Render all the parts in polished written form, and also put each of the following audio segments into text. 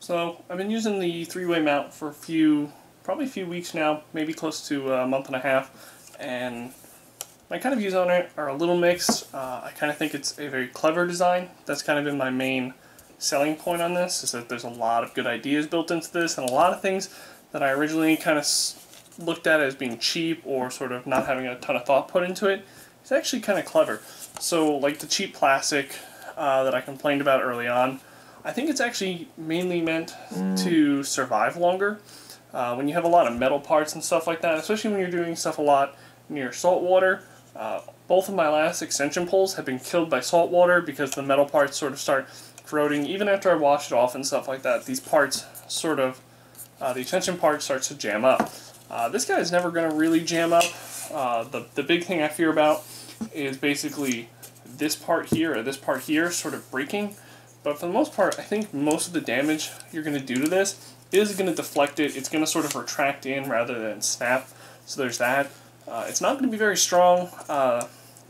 So I've been using the three-way mount for probably a few weeks now, maybe close to a month and a half, and my kind of views on it are a little mixed. I kind of think it's a very clever design. That's kind of been my main selling point on this, is that there's a lot of good ideas built into this, and a lot of things that I originally kind of looked at as being cheap or sort of not having a ton of thought put into it. It's actually kind of clever. So like the cheap plastic that I complained about early on, I think it's actually mainly meant to survive longer. When you have a lot of metal parts and stuff like that, especially when you're doing stuff a lot near salt water, both of my last extension poles have been killed by salt water because the metal parts sort of start corroding. Even after I wash it off and stuff like that, these parts sort of, the extension part starts to jam up. This guy is never going to really jam up. The big thing I fear about is basically this part here or this part here sort of breaking. But for the most part, I think most of the damage you're going to do to this is going to deflect it. It's going to sort of retract in rather than snap. So there's that. It's not going to be very strong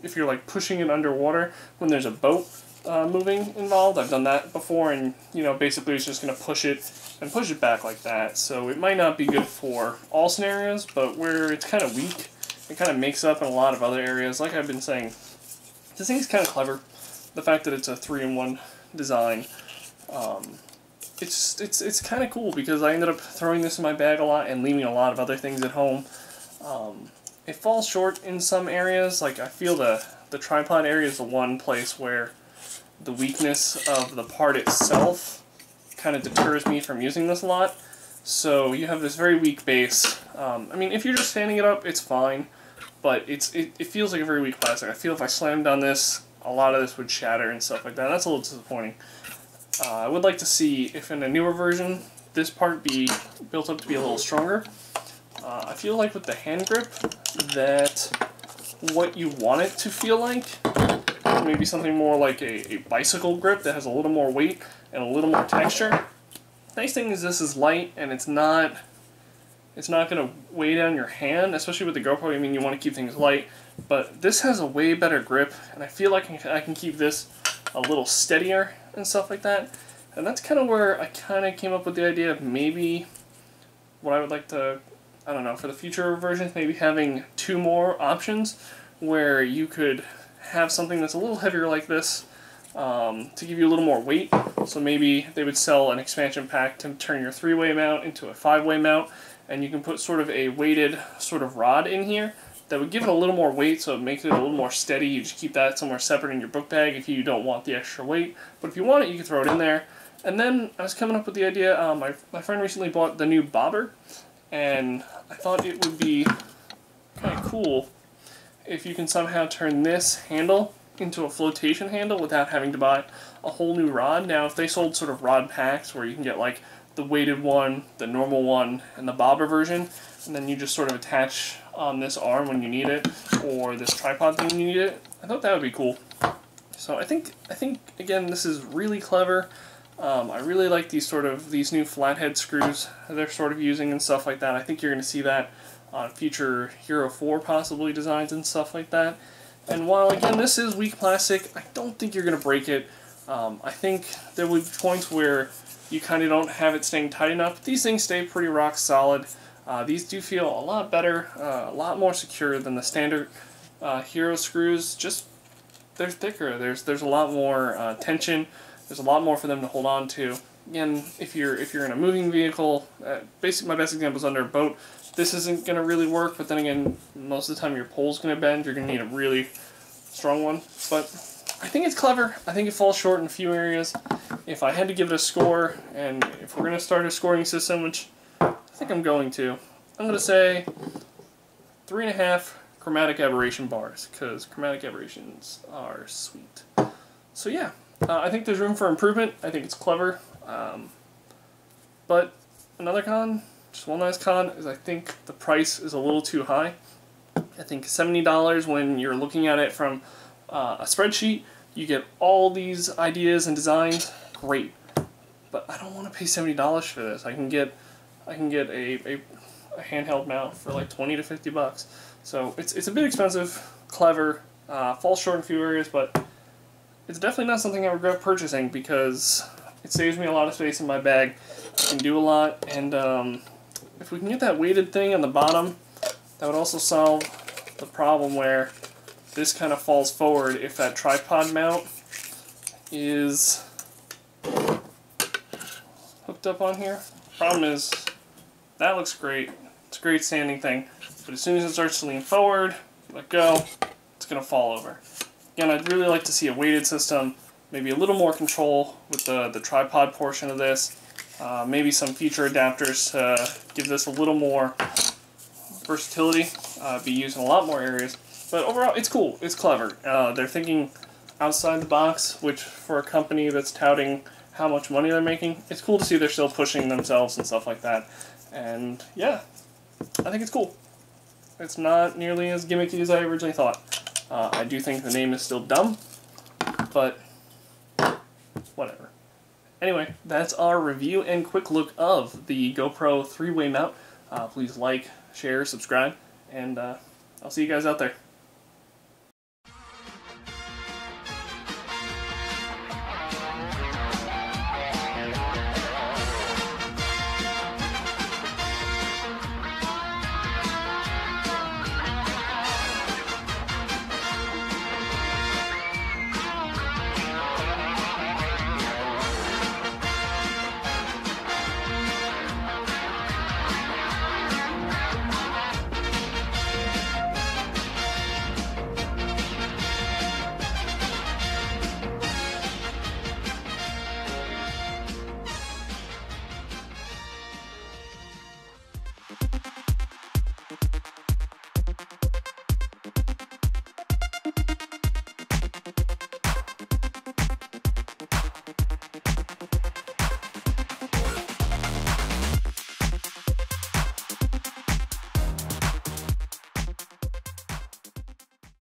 if you're like pushing it underwater when there's a boat moving involved. I've done that before, and you know, basically it's just going to push it back like that. So it might not be good for all scenarios, but where it's kind of weak, it kind of makes up in a lot of other areas. Like I've been saying, this thing's kind of clever. The fact that it's a 3-in-1 design, it's kind of cool because I ended up throwing this in my bag a lot and leaving a lot of other things at home. It falls short in some areas. Like I feel the tripod area is the one place where the weakness of the part itself kind of deters me from using this a lot. So you have this very weak base. I mean, if you're just standing it up, it's fine, but it feels like a very weak plastic. I feel if I slammed on this, a lot of this would shatter and stuff like that. That's a little disappointing. I would like to see if in a newer version this part be built up to be a little stronger. I feel like with the hand grip that what you want it to feel like, maybe something more like a bicycle grip that has a little more weight and a little more texture. Nice thing is this is light and it's not going to weigh down your hand, especially with the GoPro. I mean, you want to keep things light, but this has a way better grip, and I feel like I can keep this a little steadier and stuff like that. And that's kind of where I kind of came up with the idea of maybe what I would like to, I don't know, for the future versions, maybe having 2 more options where you could have something that's a little heavier like this to give you a little more weight. So maybe they would sell an expansion pack to turn your 3-way mount into a 5-way mount, and you can put sort of a weighted sort of rod in here that would give it a little more weight, so it makes it a little more steady. You just keep that somewhere separate in your book bag if you don't want the extra weight. But if you want it, you can throw it in there. And then I was coming up with the idea, my friend recently bought the new bobber, and I thought it would be kind of cool if you can somehow turn this handle into a flotation handle without having to buy a whole new rod. Now, if they sold sort of rod packs where you can get like the weighted one, the normal one, and the bobber version, and then you just sort of attach on this arm when you need it, or this tripod thing when you need it, I thought that would be cool. So I think again, this is really clever. I really like these new flathead screws they're sort of using and stuff like that. I think you're going to see that on future Hero 4 possibly designs and stuff like that. And while again this is weak plastic, I don't think you're going to break it. I think there would be points where you kind of don't have it staying tight enough. These things stay pretty rock solid. These do feel a lot better, a lot more secure than the standard Hero screws. Just they're thicker. There's a lot more tension. There's a lot more for them to hold on to. Again, if you're in a moving vehicle, basically my best example is under a boat. This isn't going to really work, but then again, most of the time your pole's going to bend. You're going to need a really strong one. But I think it's clever. I think it falls short in a few areas. If I had to give it a score, and if we're going to start a scoring system, which I think I'm going to, I'm going to say 3.5 chromatic aberration bars, because chromatic aberrations are sweet. So yeah, I think there's room for improvement. I think it's clever. But another con, just one last con, is I think the price is a little too high. I think $70 when you're looking at it from a spreadsheet, you get all these ideas and designs, great. But I don't want to pay $70 for this. I can get a handheld mount for like 20 to 50 bucks. So it's a bit expensive, clever, falls short in a few areas, but it's definitely not something I regret purchasing because It saves me a lot of space in my bag. It can do a lot, and if we can get that weighted thing on the bottom, that would also solve the problem where this kind of falls forward if that tripod mount is hooked up on here. Problem is, that looks great. It's a great standing thing, but as soon as it starts to lean forward, let go, it's going to fall over. Again, I'd really like to see a weighted system, maybe a little more control with the tripod portion of this, maybe some feature adapters to give this a little more versatility, be used in a lot more areas. But overall, it's cool, it's clever. They're thinking outside the box, which for a company that's touting how much money they're making, it's cool to see they're still pushing themselves and stuff like that. And yeah, I think it's cool. It's not nearly as gimmicky as I originally thought. I do think the name is still dumb, but whatever. Anyway, that's our review and quick look of the GoPro 3-way mount. Please like, share, subscribe, and I'll see you guys out there.